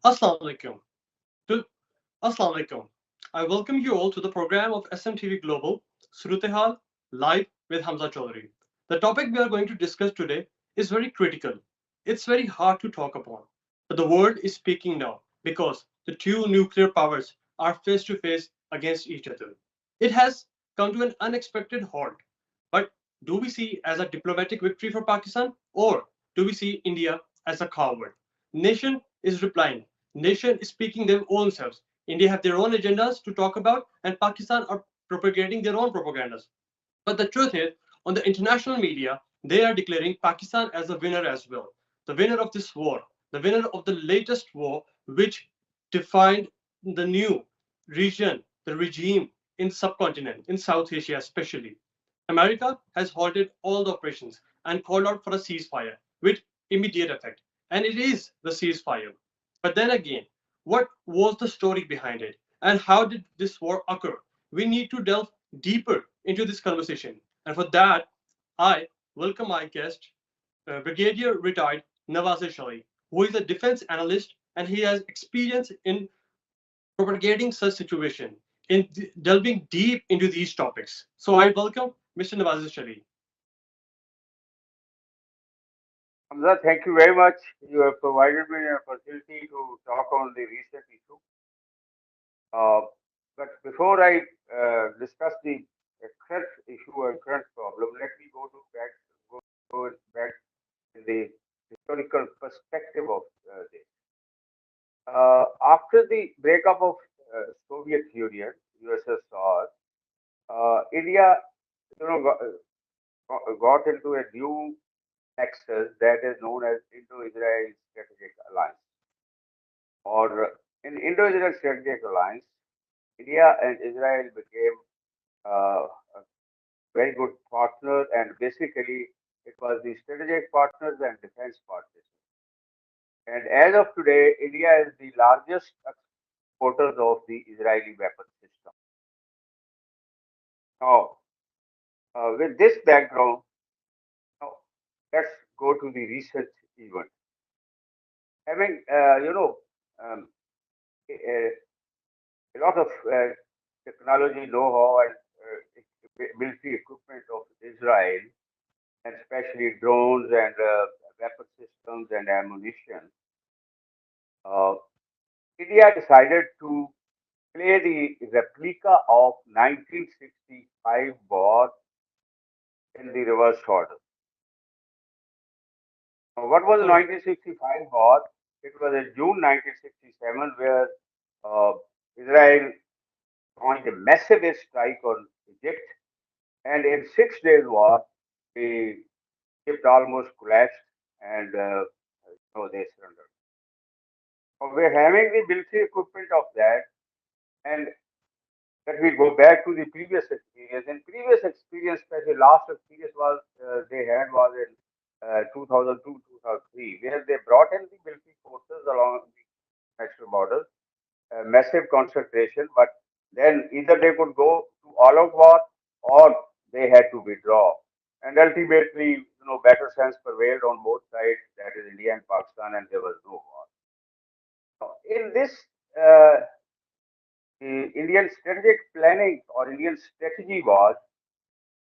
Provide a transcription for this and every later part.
Assalamu alaikum. To Assalamu alaikum. I welcome you all to the program of SMTV Global, Surutehal, live with Hamza Chaudhary. The topic we are going to discuss today is very critical. It's very hard to talk upon, but the world is speaking now because the two nuclear powers are face to face against each other. It has come to an unexpected halt. But do we see as a diplomatic victory for Pakistan, or do we see India as a coward? Nation is replying. Nation is speaking their own selves. India have their own agendas to talk about, and Pakistan are propagating their own propagandas. But the truth is, on the international media, they are declaring Pakistan as the winner as well. The winner of this war, the winner of the latest war, which defined the new region, the regime in subcontinent, in South Asia especially. America has halted all the operations and called out for a ceasefire with immediate effect. And it is the ceasefire. But then again, what was the story behind it? And how did this war occur? We need to delve deeper into this conversation. And for that, I welcome my guest, Brigadier retired Nawazshrif, who is a defense analyst and he has experience in propagating such situation, in delving deep into these topics. So I welcome Mr. Nawazshrif. Hamza, thank you very much. You have provided me an opportunity to talk on the recent issue. Uh, but before I discuss the current issue and current problem, let me go back in the historical perspective of this. After the breakup of Soviet Union, USSR, India, got into a new nexus that is known as Indo-Israel Strategic Alliance. Or in Indo-Israel Strategic Alliance, India and Israel became a very good partner, and basically it was the strategic partners and defense partners. And as of today, India is the largest exporter of the Israeli weapon system. Now, with this background, now let's go to the recent event. Having, um, a, a lot of technology know-how and military equipment of Israel, and especially drones and weapon systems and ammunition, uh, India decided to play the replica of 1965 war in the reverse order. Now, what was Correct. 1965 war? It was in June 1967 where uh, Israel launched a massive strike on Egypt, and in 6 days war, the Egypt almost collapsed, and they surrendered. So we're having the military equipment of that, and that we go back to the previous experience. And previous experience, especially last experience was they had was in 2002, 2003, where they brought in the military forces along the national borders, massive concentration, but then either they could go to all-out war or they had to withdraw. And ultimately, better sense prevailed on both sides, that is India and Pakistan, and there was no war. So in this, uh, the Indian strategic planning or Indian strategy was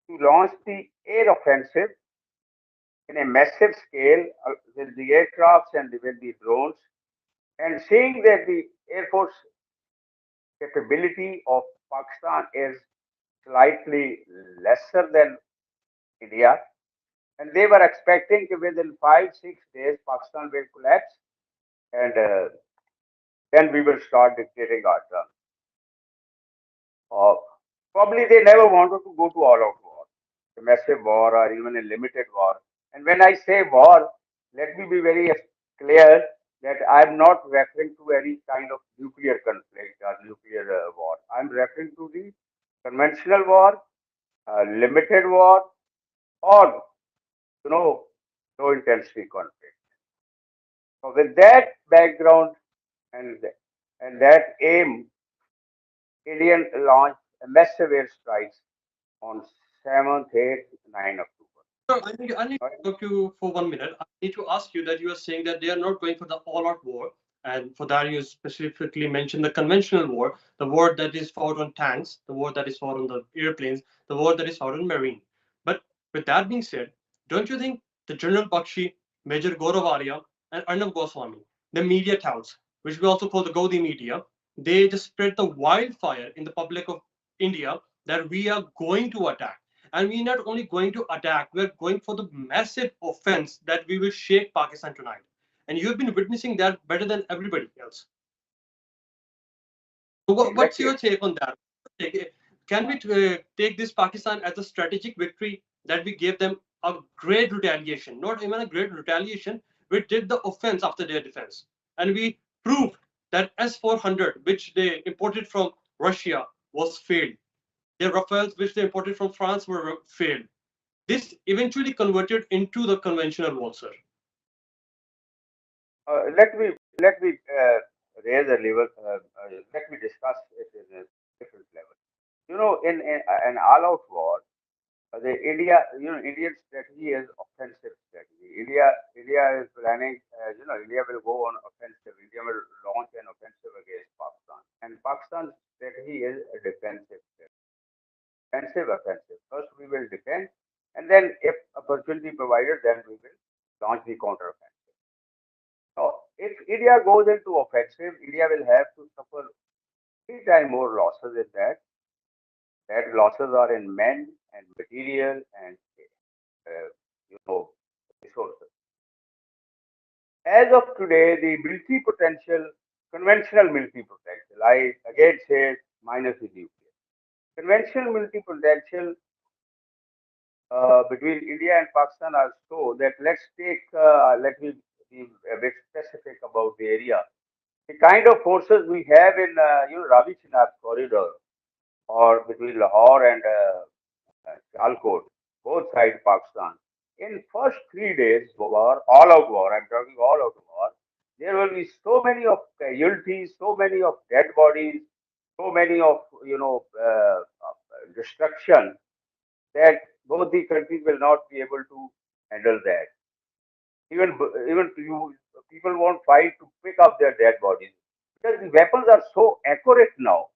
to launch the air offensive in a massive scale with the aircrafts and with the drones, and seeing that the Air Force capability of Pakistan is slightly lesser than India, and they were expecting that within 5, 6 days Pakistan will collapse, and then we will start dictating our terms. Uh, Probably they never wanted to go to all-out war, a massive war, or even a limited war. And when I say war, let me be very clear that I'm not referring to any kind of nuclear conflict or nuclear war. I'm referring to the conventional war, limited war, or you know, low intensity conflict. So with that background and that aim, Indian launched a massive airstrikes on 7th, 8th, 9th October. So I need to talk to you for 1 minute. I need to ask you that you are saying that they are not going for the all-out war, And for that, you specifically mentioned the conventional war, the war that is fought on tanks, the war that is fought on the airplanes, the war that is fought on marine. But with that being said, don't you think the General Bakshi, Major Gaurav and Arnab Goswami, the media touts, which we also call the Godi media, they just spread the wildfire in the public of India that we are going to attack. And we're not only going to attack, we're going for the massive offense that we will shake Pakistan tonight. And you have been witnessing that better than everybody else. So what's Exactly. your take on that? Can we take this Pakistan as a strategic victory that we gave them a great retaliation? Not even a great retaliation. We did the offense after their defense, and we proved that S-400, which they imported from Russia, was failed. Their Rafales, which they imported from France, were failed. This eventually converted into the conventional war, sir. Let me raise a level. Let me discuss it in a different level. In an all-out war, the Indian strategy is offensive strategy. India is planning. India will go on offensive. India will launch an offensive against Pakistan, and Pakistan's strategy is a defensive strategy. Offensive. First, we will defend, and then, if opportunity provided, then we will launch the counter-offensive. Now, if India goes into offensive, India will have to suffer three times more losses in that. That losses are in men and material and uh, you know resources. As of today, the military potential, conventional military potential, I again say minus the nuclear. Conventional military potential between India and Pakistan are so that let me be a bit specific about the area. The kind of forces we have in Ravi Chinab corridor or between Lahore and Sialkot, both sides Pakistan. In first 3 days war, all out war, I'm talking all out war, there will be so many of casualties, so many of dead bodies, so many of destruction that both the countries will not be able to handle that. Even you, people won't fight to pick up their dead bodies because the weapons are so accurate now.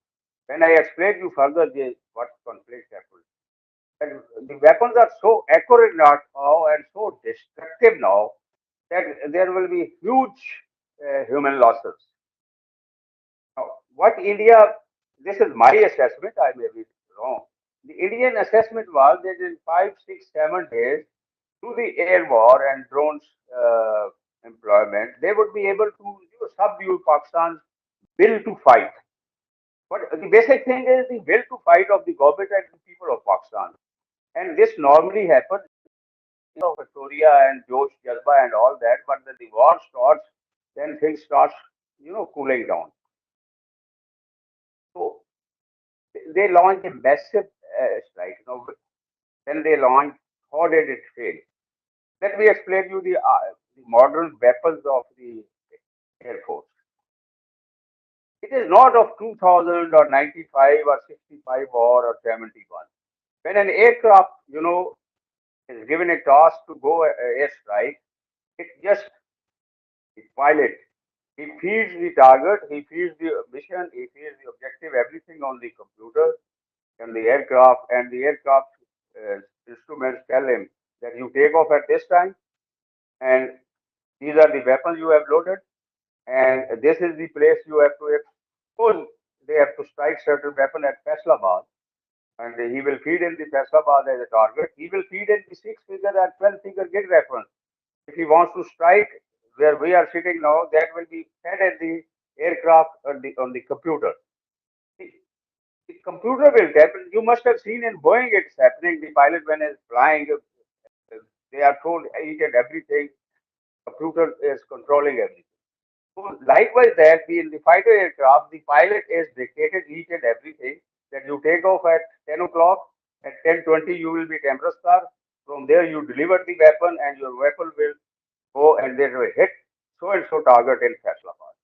When I explain you further what conflict happened, and the weapons are so accurate now and so destructive now that there will be huge human losses. Now, what India, this is my assessment, I may be wrong. The Indian assessment was that in 5, 6, 7 days, through the air war and drones employment, they would be able to subdue Pakistan's will to fight. But the basic thing is the will to fight of the government and the people of Pakistan. And this normally happens of Victoria and Josh Jalba and all that, but when the war starts, then things starts, cooling down. So they launched a massive strike. When they launched, how did it fail? Let me explain you the modern weapons of the Air Force. It is not of 2000 or 95 or 65 or 71. When an aircraft, is given a task to go airstrike, it just the pilot. He feeds the target, he feeds the mission, he feeds the objective, everything on the computer and the aircraft instruments tell him that you take off at this time, and these are the weapons you have loaded, and this is the place you have to. Suppose they have to strike certain weapon at Faisalabad, and he will feed in the Faisalabad as a target. He will feed in the six-figure and 12-figure gig reference. If he wants to strike where we are sitting now, that will be fed at the aircraft on the computer. The, the computer will tell. You must have seen in Boeing it's happening. The pilot when is flying, they are told each and everything. Computer is controlling everything. So likewise, that in the fighter aircraft, the pilot is dictated each and everything that you take off at 10 o'clock. At 10:20, you will be at Amritsar. From there, you deliver the weapon, and your weapon will go and they will hit so and so target in Faisalabad.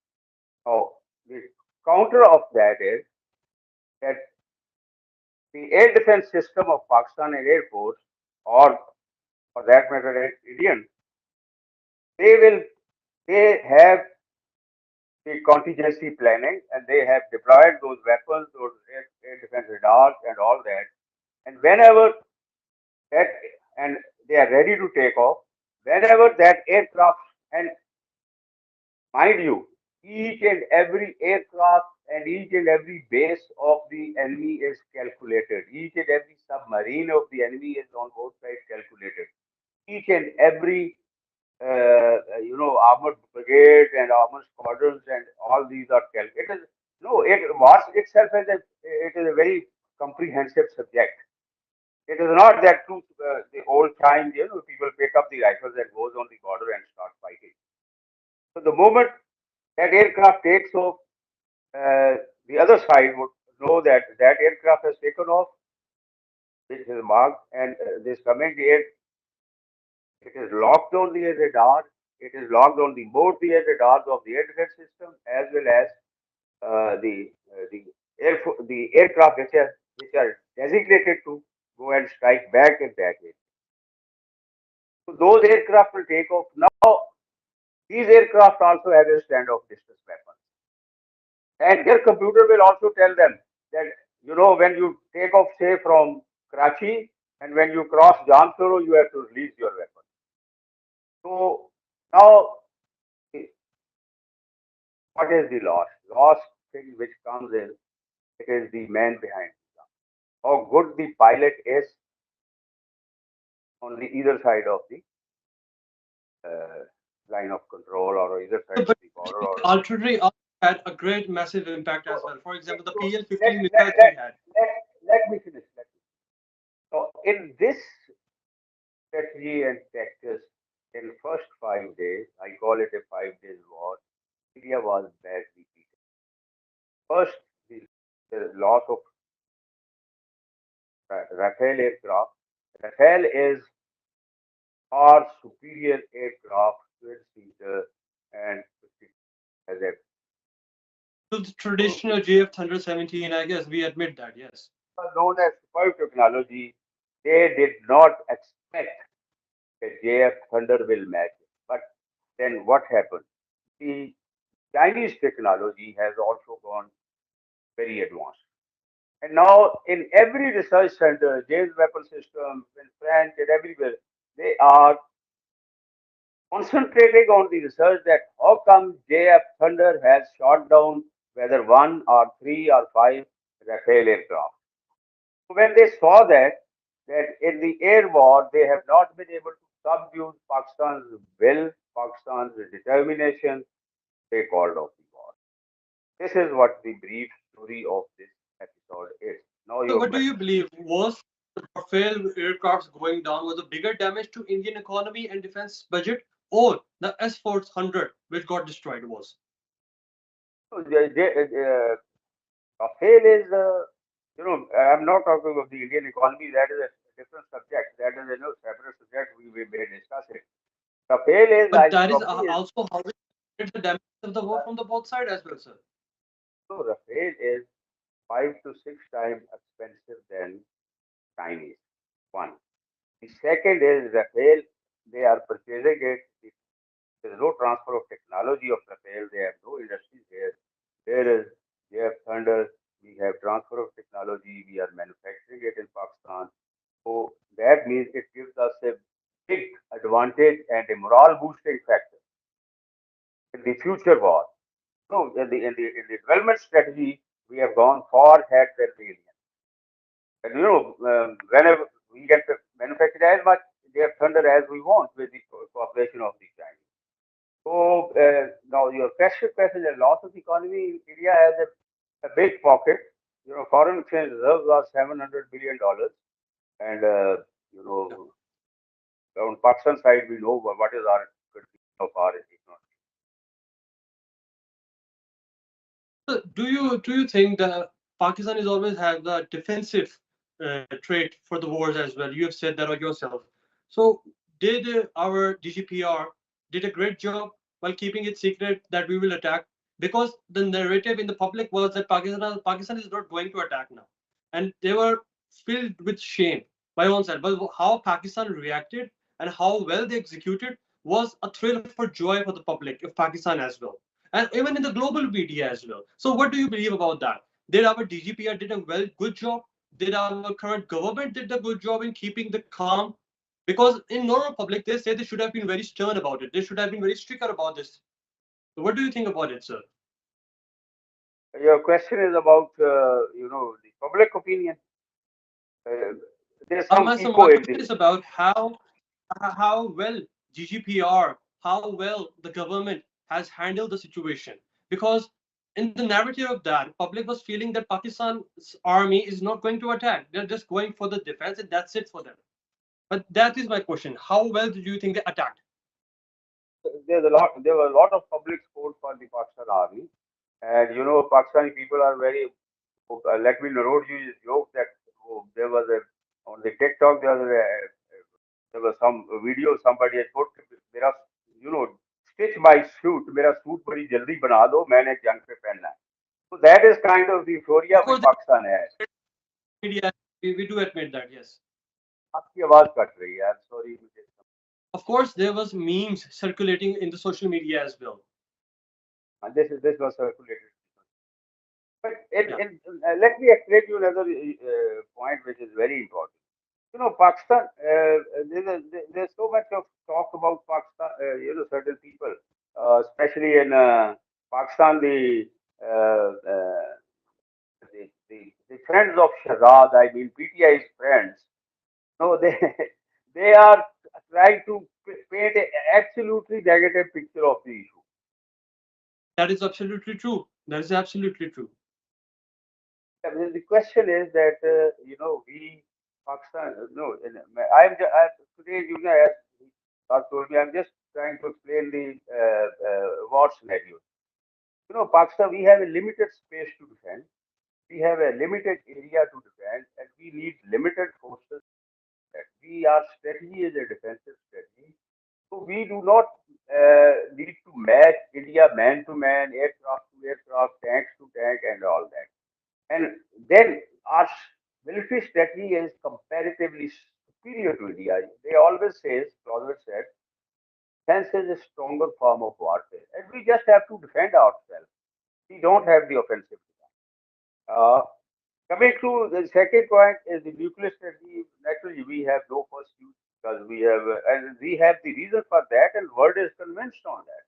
Now, the counter of that is that the air defense system of Pakistan and Air Force, or for that matter, Indian, they will they have the contingency planning, and they have deployed those weapons, those air defense radars, and all that. And whenever that, and they are ready to take off, whenever that aircraft, and mind you, each and every aircraft and each and every base of the enemy is calculated. Each and every submarine of the enemy is on both sides calculated. Each and every armored brigade and armored squadrons and all these are calculated. It is no, it wars itself as it is a very comprehensive subject. It is not that the old time, people pick up the rifles and goes on the border and start fighting. So the moment that aircraft takes off, the other side would know that that aircraft has taken off, which is marked, and this coming air, it is locked on the radar. It is locked on the both the air radars of the air defense system as well as the aircraft which are designated to go and strike back at that area. So those aircraft will take off. Now these aircraft also have a standoff distance weapon, and their computer will also tell them that when you take off say from Karachi and when you cross Jamshoro, you have to release your weapon. So now what is the loss? Loss thing which comes in, it is the man behind the gun. How good the pilot is on the either side of the uh, line of control or either side of But the border or artillery also had a great massive impact as well. For okay, example, the so let, PL-15 let, missiles let, we had. let, let me finish. So in this strategy and tactics, in first 5 days, I call it a 5 days war, India was badly beaten. First, the loss of Rafale aircraft. Rafale is far superior aircraft, 12-seater, and as a To the traditional JF Thunder 17, I guess we admit that, yes. known as super technology. They did not expect that JF Thunder will match it. But then what happened? The Chinese technology has also gone very advanced. And now in every research center, James weapon system, in France and everywhere, they are concentrating on the research that how come JF Thunder has shot down whether one or three or five Rafale aircraft. So when they saw that in the air war they have not been able to subdue Pakistan's will, Pakistan's determination, they called off the war. This is what the brief story of this episode is. Now So your what do you question. believe? Was the Rafale aircrafts going down was a bigger damage to Indian economy and defense budget, or the S-400 which got destroyed was? So, Rafale is, I'm not talking of the Indian economy. That is a different subject. That is a separate subject. We may discuss it. Rafale is, But I that is probably is. also how we did the damage of the war from the both sides as well, sir. So Rafale is 5 to 6 times expensive than Chinese. One. The second is Rafale. They are purchasing it. There is no transfer of technology of Rafale. They have no industries here. There is, they have Thunder. We have transfer of technology. We are manufacturing it in Pakistan. So that means it gives us a big advantage and a morale boosting factor in the future war. So in the development strategy, we have gone far ahead than the Indians. And whenever we can manufacture as much their thunder as we want with the cooperation of the Chinese. So now your question is loss of economy. India has a big pocket. Foreign exchange reserves are $700 billion, and you Yeah. know on Pakistan side we know what is our contribution of our economy. So do you think that Pakistan is always have the defensive trait for the wars as well? You have said that yourself. So did our DGPR did a great job while keeping it secret that we will attack? Because the narrative in the public was that Pakistan is not going to attack now, and they were filled with shame by one side. But how Pakistan reacted and how well they executed was a thrill for joy for the public of Pakistan as well. and even in the global media as well. So what do you believe about that? Did our DGPR did a good job? Did our current government did a good job in keeping the calm? Because in normal public, they say they should have been very stern about it. They should have been very stricter about this. So what do you think about it, sir? Your question is about, the public opinion. Uh, there's some My echo in question this. is about how well GGPR, how well the government has handled the situation. Because in the narrative of that, public was feeling that Pakistan's army is not going to attack. They're just going for the defense, and that's it for them. But that is my question. How well do you think they attacked? There were a lot of public support for the Pakistan army, and Pakistani people are very. Let me narrate you a joke that there was a on the TikTok there was some video somebody had put. मेरा you know stitch my suit, मेरा suit बड़ी जल्दी बना दो, मैंने जंग पे पहनना है. So that is kind of the euphoria Of which course, Pakistan has. the media, we do admit that, yes. आपकी आवाज कट रही है. I'm sorry. Of course, there was memes circulating in the social media as well. This was circulated. But Yeah. let me explain to you another point which is very important. Pakistan, there's so much of talk about Pakistan, certain people, especially in Pakistan, uh, uh, the friends of Shahzad, I mean PTI's friends, no, they are trying to paint an absolutely negative picture of the issue. That is absolutely true. That is absolutely true. The question is that we Pakistan no I, today as God told me I'm just trying to explain the war scenario. Pakistan, we have a limited space to defend, we have a limited area to defend, and we need limited forces. That we our strategy is a defensive strategy, so we do not need to match India man to man, aircraft to aircraft, tanks to tank, and all that. And then our military strategy is comparatively superior to India. They always say, always said, defense is a stronger form of warfare, and we just have to defend ourselves. We don't have the offensive design. Coming to the second point is the nuclear strategy. Naturally, we have no first use because and we have the reason for that, and world is convinced on that.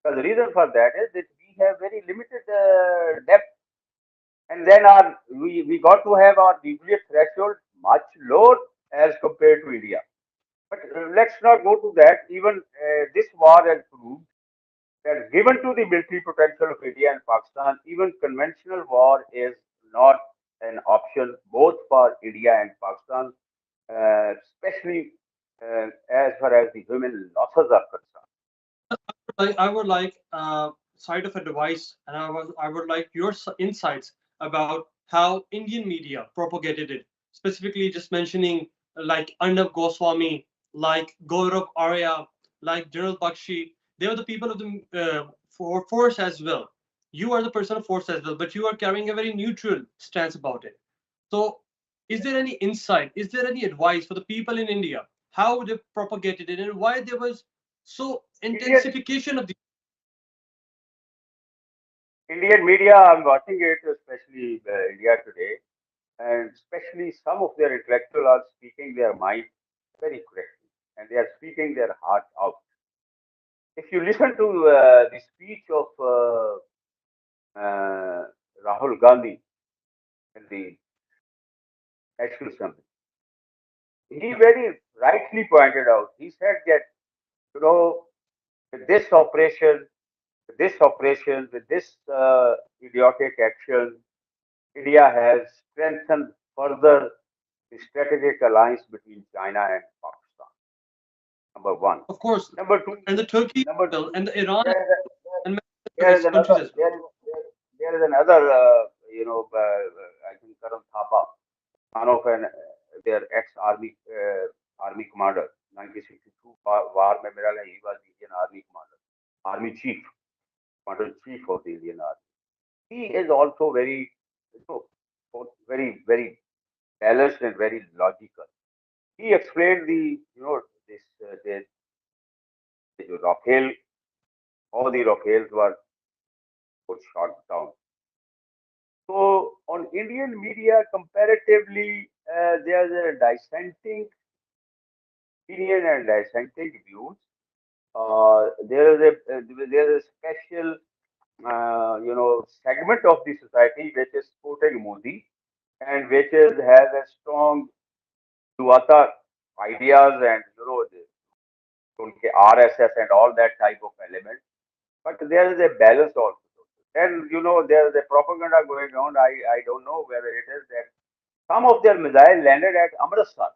Because the reason for that is that we have very limited depth, and then we got to have our nuclear threshold much lower as compared to India. But let's not go to that. Even this war has proved that given to the military potential of India and Pakistan, even conventional war is not an option both for India and Pakistan, especially as far as the human losses are concerned. I would like side of advice, and I would like your insights about how Indian media propagated it. Specifically, just mentioning like Arnab Goswami, like Gaurav Arya, like General Bakshi. They were the people of the force as well. You are the person of force as well, but you are carrying a very neutral stance about it. So, is there any insight? Is there any advice for the people in India how they propagated it and why there was so Indian intensification of the Indian media, I'm watching it, especially India Today, and especially some of their intellectuals are speaking their mind very correctly, and they are speaking their heart out. If you listen to the speech of Rahul Gandhi in the National Assembly, he very rightly pointed out. He said that you know with with this idiotic action, India has strengthened further the strategic alliance between China and Pakistan. Number one. of course, Number two. and the Turkey as Number well, two. and the Iran There is, and many there other is countries another. as well. There is another. I think Karam Thapa, one of their ex-army commander, 1962 war में मेरा ख्याल he was Indian Army commander, Army Chief, Commander Chief of the Indian Army. He is also very, you know, very balanced and very logical. He explained this the Rafael, how the Rafaels were was shot down. So on Indian media, comparatively, there's a dissenting opinion and dissenting views. There is a special segment of the society which is supporting Modi and which has a strong Duata ideas and उनके RSS and all that type of element. But there is a balance also. Then there is a propaganda going on. I don't know whether it is that some of their missiles landed at Amritsar,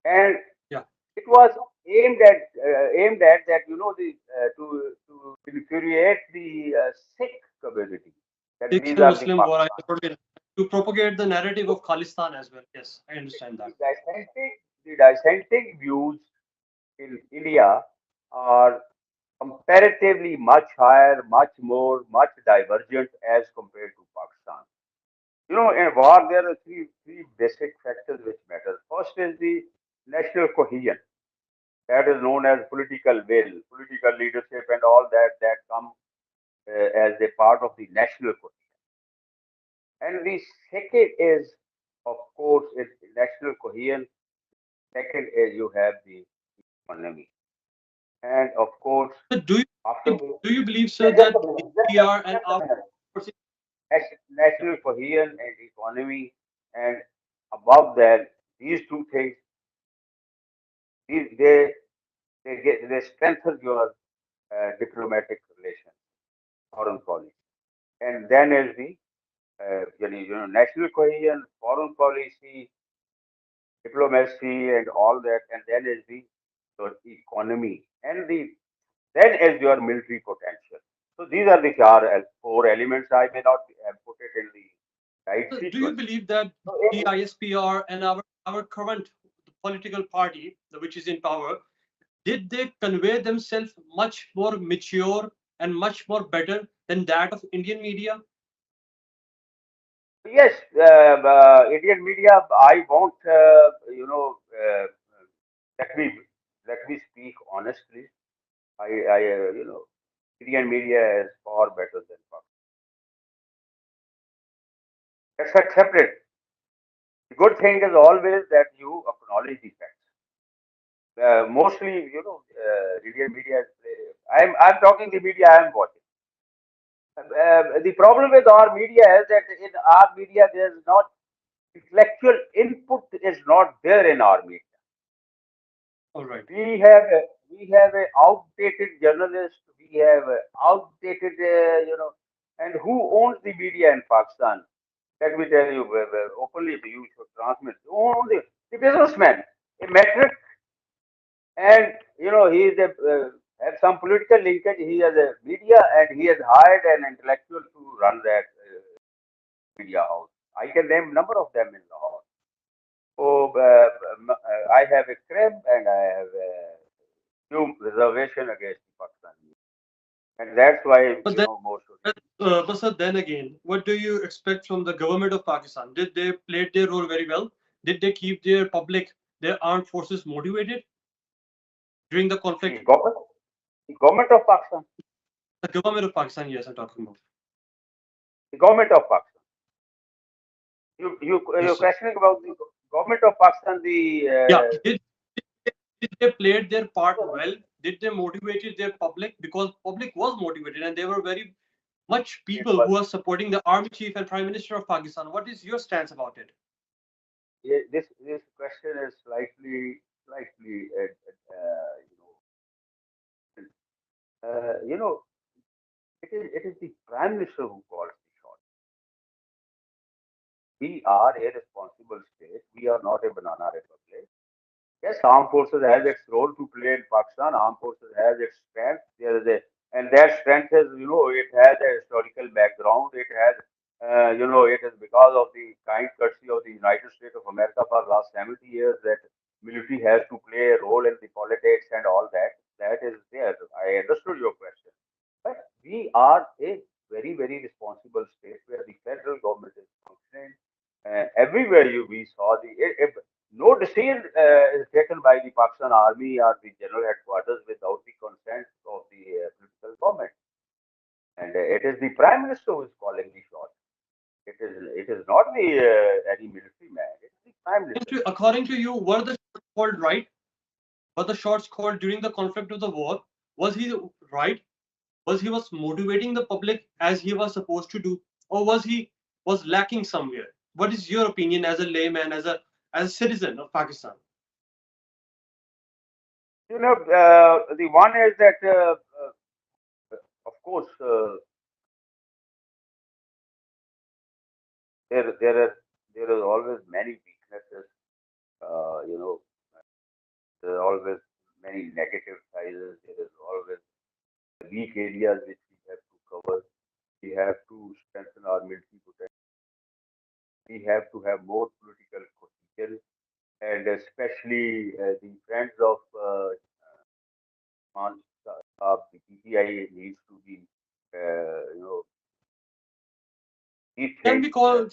and Yeah. it was aimed at that the to infuriate the Sikh community. That Sikh these and are the Muslim war, I Pakistan. totally to propagate the narrative of Khalistan as well. Yes, I understand The that. dissenting views in India are comparatively much higher, much more, much divergent as compared to Pakistan. In war, there are three basic factors which matter. First is the national cohesion. That is known as political will, political leadership, and all that come as a part of the national cohesion. And the second is, of course, is national cohesion. Second is you have the economy, and of course, So after the do you believe, sir, yeah, just that a minute, NPR and just a our minute. forces- National cohesion and economy, and above that, these two things, these, they strengthen your diplomatic relations, foreign policy, and then is the national cohesion, foreign policy, diplomacy, and all that, and then is the economy, and then is your military potential. So these are the four elements. I may not have put it in the right so do you sequence. believe that So the ISPR and our current political party, which is in power, did they convey themselves much more mature and much more better than that of Indian media? yes, Indian media. I won't, let me let me speak honestly. Indian media is far better than Pakistan. Let's accept it. The good thing is always that you acknowledge the facts. Mostly, Indian media. I'm talking the media I'm watching. The problem with our media is that in our media there's not intellectual input is not there in our media. All right. We have a outdated journalist. We have a outdated, and who owns the media in Pakistan? Let me tell you openly, you should transmit. Who owns the businessman, a metric, and he is a has some political linkage. He has a media, and he has hired an intellectual to run that media house. I can name number of them in Lahore. So I have a crib, and I have a few reservation against Pakistan, and that's why But then, most of but sir, then again, what do you expect from the government of Pakistan? Did they play their role very well? Did they keep their public, their armed forces motivated during the the conflict? government of Pakistan, The government of Pakistan, yes, I'm talking about. the government of Pakistan. You're Yes, sir. questioning about the government of Pakistan. Yeah. Did they played their part well? Did they motivated their public? Because public was motivated and there were very much It people was who are supporting the army chief and prime minister of Pakistan. What is your stance about it? this question is slightly you know it is the prime minister who calls the shot. We are a responsible state. We are not a banana republic. Yes, armed forces has its role to play in Pakistan. Armed forces has its strength. There is a and that strength is, it has a historical background. It has, it is because of the kind courtesy of the United States of America for the last 70 years that military has to play a role in the politics and all that. That is there. I understood your question. But we are a very, very responsible state where the federal government is functioning. Everywhere we saw if no decision is taken by the Pakistan Army or the general headquarters without the consent of the political government. And it It is the Prime Minister who is calling the shots. It is not the any military man. It is the Prime Minister. According to you, were the shots called right? Were the shots called during the conflict of the war? Was he right? Was motivating the public as he was supposed to do, or was lacking somewhere? What is your opinion as a layman, as a citizen of Pakistan? The one is that, of course, there are always many weaknesses. Uh, you know, there are always many negative sides. There is always weak areas which we have to cover. We have to strengthen our military protection. We have to have more political cohesion, and especially the friends of the PTI needs to be, uh, you know, Can rethink. we call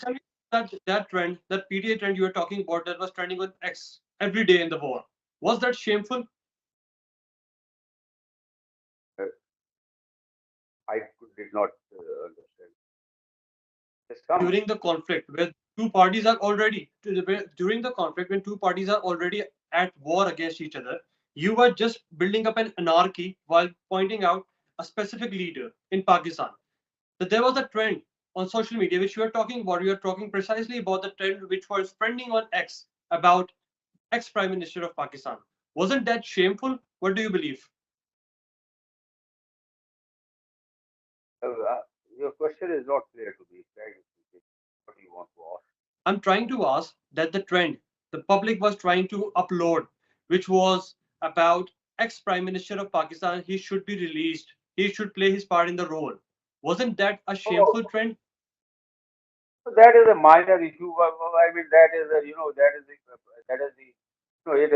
that trend, that PDA trend you were talking about, that was trending on X every day in the war? Was that shameful Uh, I did not understand. There's some. during the conflict where two parties are already during the conflict when two parties are already at war against each other? You were just building up an anarchy while pointing out a specific leader in Pakistan. That there was a trend on social media which you are talking about. You are talking precisely about the trend which was trending on X about ex Prime Minister of Pakistan. Wasn't that shameful? What do you believe? Your question is not clear to me. What do you want to ask? I'm trying to ask that the trend the public was trying to upload, which was about ex Prime Minister of Pakistan, he should be released. He should play his part in the role. Wasn't that a Oh, shameful trend? so that is a minor issue. I mean, that is the, that is the, it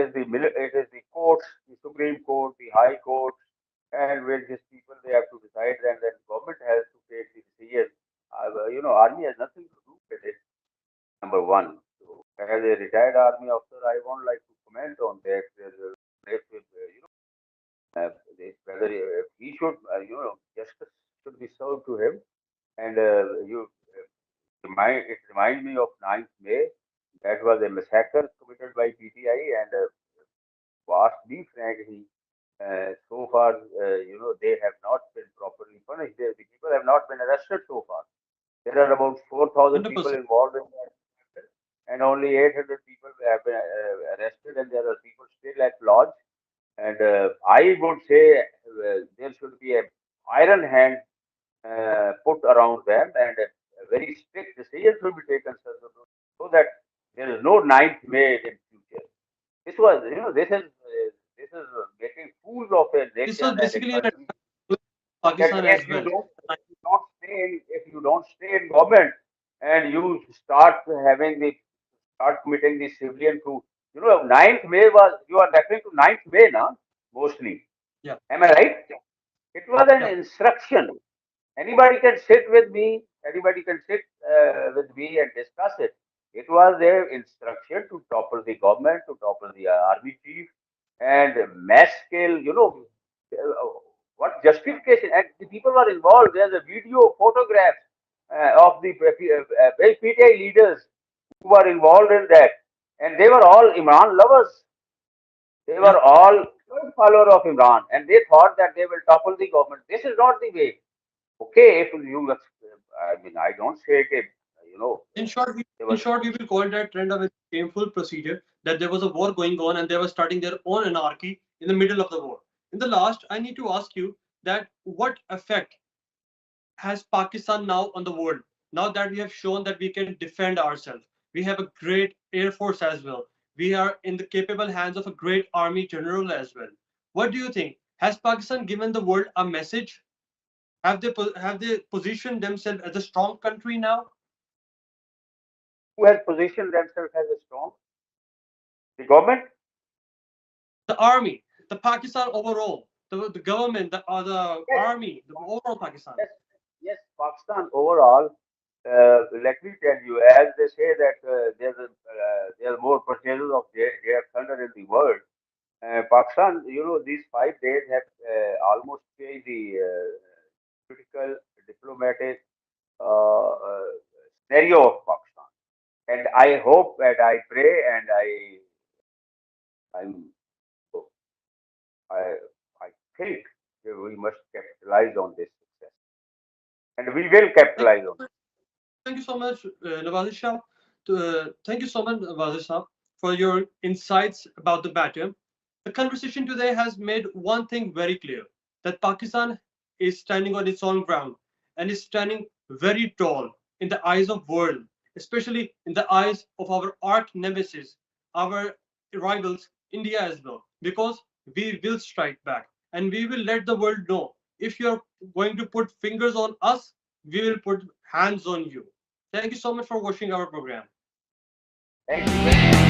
is the courts, the Supreme Court, the High Court, and various people they have to decide, and then government has to take the decision. Army has nothing to do with it. Number one. So, as a retired army officer, I won't like to comment on that. Whether he should, justice should be served to him, and it reminds me of 9th May. That was a massacre committed by PTI, and to ask me frankly, so far, they have not been properly punished. The people have not been arrested so far. There are about 4,000 people 100%. involved in that, matter, and only 800 people have been arrested, and there are people still at large. And I would say there should be a iron hand put around them, and a very strict decision should be taken so that there is no 9th May in future. This was, this is making fools of a This nation was and a basically an country. attack on That Pakistan as well. if you don't stay in government and you start committing the civilian to, 9th May was, you are referring to 9th May now, mostly. Yeah, Am I right? It was an yeah. instruction. Anybody can sit with me and discuss it. It was their instruction to topple the government, to topple the army chief, and mass scale, what justification? And the people were involved. There's a video, photograph of the PTI leaders who were involved in that. And they were all Imran lovers. They Yeah. were all followers of Imran. And they thought that they will topple the government. This is not the way. Okay, if you, I mean, I don't say it, In short, there in was, short, we will call that trend a very shameful procedure, that there was a war going on and they were starting their own anarchy in the middle of the war. In the last, I need to ask you that what effect has Pakistan now on the world? Now that we have shown that we can defend ourselves, we have a great air force as well. We are in the capable hands of a great army general as well. What do you think? Has Pakistan given the world a message? Have they positioned themselves as a strong country now? who has positioned themselves as a strong? The government? The army, the Pakistan overall, the government, the Yes, army, the overall Pakistan. yes, yes. Pakistan overall, let me tell you, as they say that there are more purchases of their thunder in the world. Pakistan, these 5 days have almost changed the political, diplomatic scenario of Pakistan. And I hope and I pray and I'm I I think that we must capitalize on this success, and we will Thank capitalize on. Thank you so much, Nawaz Shah. Thank you so much, Nawaz Shah, for your insights about the matter. The conversation today has made one thing very clear, that Pakistan is standing on its own ground and is standing very tall in the eyes of world, especially in the eyes of our arch nemesis, our rivals, India as well, because we will strike back and we will let the world know, if you're going to put fingers on us, we will put hands on you. Thank you so much for watching our program. Thank you very much.